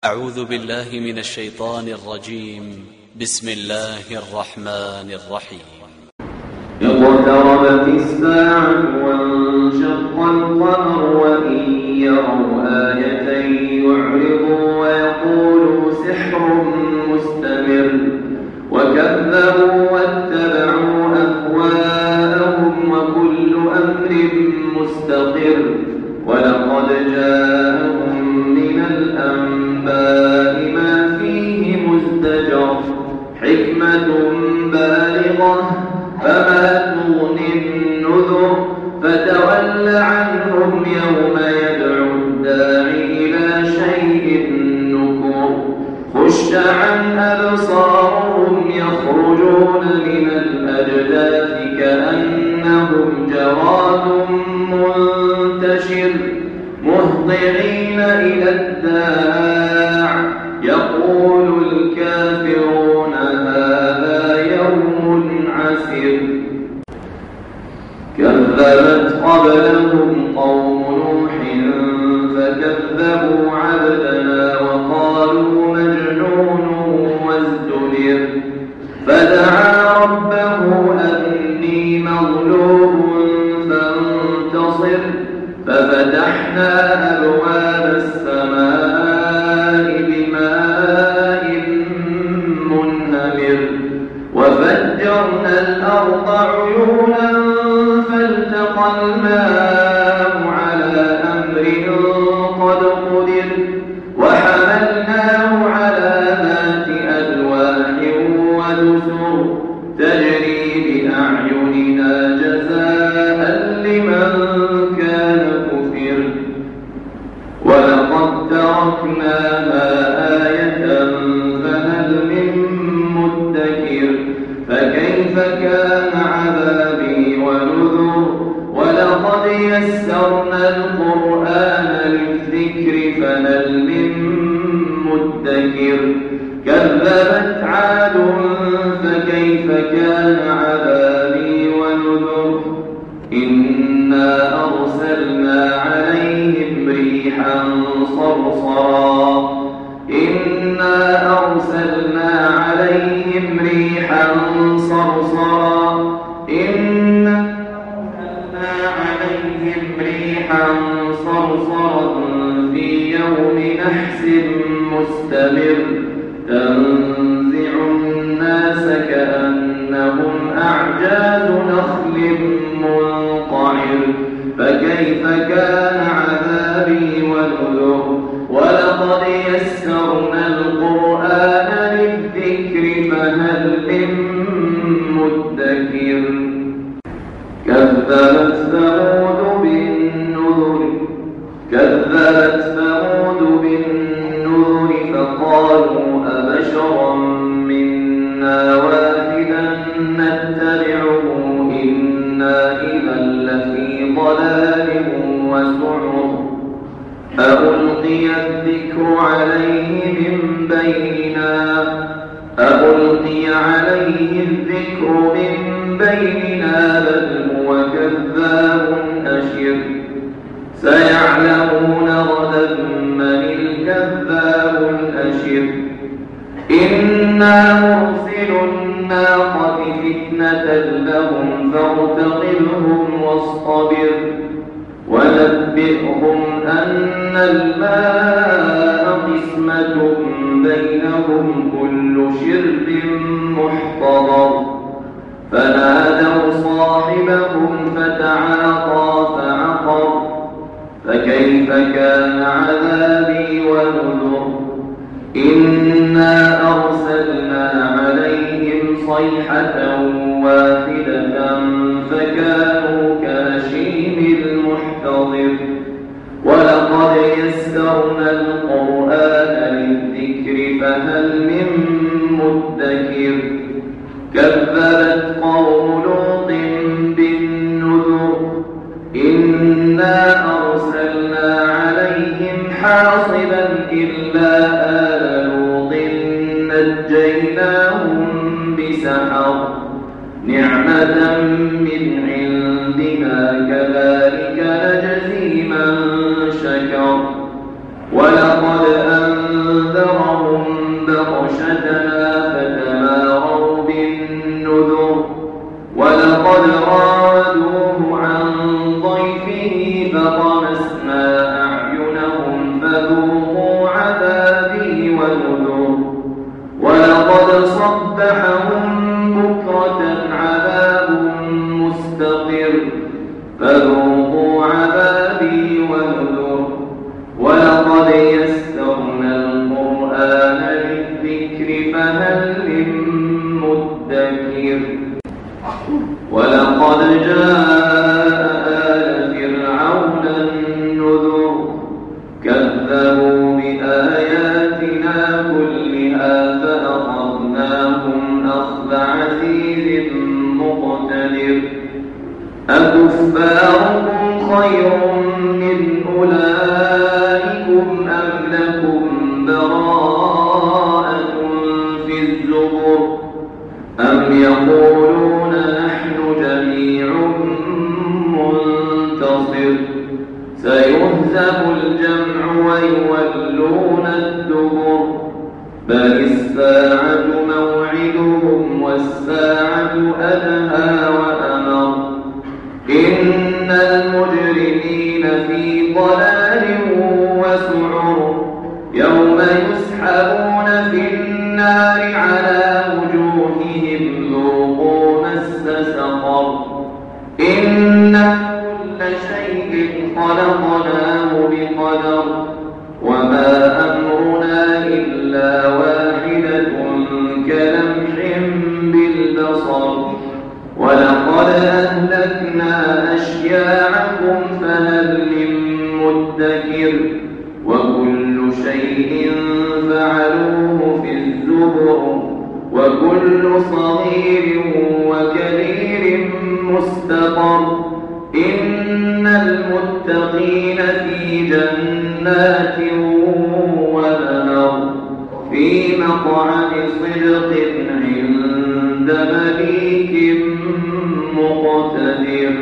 أعوذ بالله من الشيطان الرجيم. بسم الله الرحمن الرحيم. اقتربت الساعة وانشق القمر وإن يروا آية يعرضوا ويقولوا سحر مستمر وكذبوا واتبعوا أهواءهم وكل أمر مستقر ولقد جاءهم من الأنباء ما فيه مزدجر حكمة بالغة فما تغني النذر فتول عنهم يوم يدعو الداعي إلى شيء نكر خش عن أبصارهم يخرجون من الأجداث كأنهم جراد منتشر مهطعين إلى الداع يقول الكافرون هذا يوم عسير كذبت قبلهم قوم نوح فكذبوا عبدنا وقالوا مجنون وازدجر فدعا ربه أني مغلوب فانتصر ففتحنا أبواب السماء بماء منهمر وفجرنا الأرض عيونا فالتقى الماء على أمر قد قدر وحملناه على ذات ألواح ودسر تجري بأعيننا جزاء لمن كان كفر ولقد تركناها آية فهل من مدكر فكيف كان عذابي ونذر ولقد يسرنا القرآن للذكر فهل من مدكر كذبت عاد فكيف كان عذابي ونذر إنا أرسلنا عليهم ريحا صرصرا في يوم نحس مستمر تنزع الناس كأنهم أعجاز نخل منقعر فكيف كان عذابي ونذر ولقد يسرنا القرآن للذكر فهل من مدكر كذبت ثمود بالنذر فقالوا أبشرا منا واحدا نتبعه إنا إذا لفي ضلال وسعر ألقي الذكر عليه من بيننا بل هو كذاب أشر سيعلمون غدا من الكذاب الأشر إنا مرسل الناقة فتنة لهم فارتقبهم واصطبر ونبئهم أن الماء قسمة بينهم كل شرب محتضر فنادوا صاحبهم فتعاطى فعقر فكيف كان عذابي ونذر إنا أرسلنا عليهم صيحة واحدة فكانوا كهشيم المحتضر ولقد يسرنا القرآن للذكر فهل من مدكر كذبت قوم لوط بالنذر إنا أرسلنا عليهم حاصبا إلا آل لوط نجيناهم بسحر نعمة من عندنا كذلك نجزي من شكر ولقد أنذرهم شتما فتماروا بالنذر ولقد راودوه عن ضيفه فطمسنا أعينهم فذوقوا عذابي ونذر ولقد صبحهم بكرة عذاب مستقر فذوقوا عذابي ونذر ولقد يسرنا القرآن للذكر فهل من مدكر ولقد جاء آل فرعون النذر كذبوا بآياتنا كلها فأخذناهم أخذ عزيز مقتدر أكفاركم خير من أولئكم أم لكم براءة في الزبر أم يقولون نحن جميع منتصر سيهزم الجمع ويولون الدبر بل الساعة موعدهم والساعة أدهى وأمر إن المجرمين في ضلال وسعر يوم يسحبون في النار على وجوههم ذوقوا مس سقر إن كل شيء خلقناه بقدر وما أمرنا إلا واحدة كلمح بالبصر ولقد أهلكنا أشياعكم فهل من مدكر وكل شيء فعلوه في الزبر وكل صغير وكبير مستقر إن المتقين في جنات ونهر في مقعد صدق عند مليك مقتدر.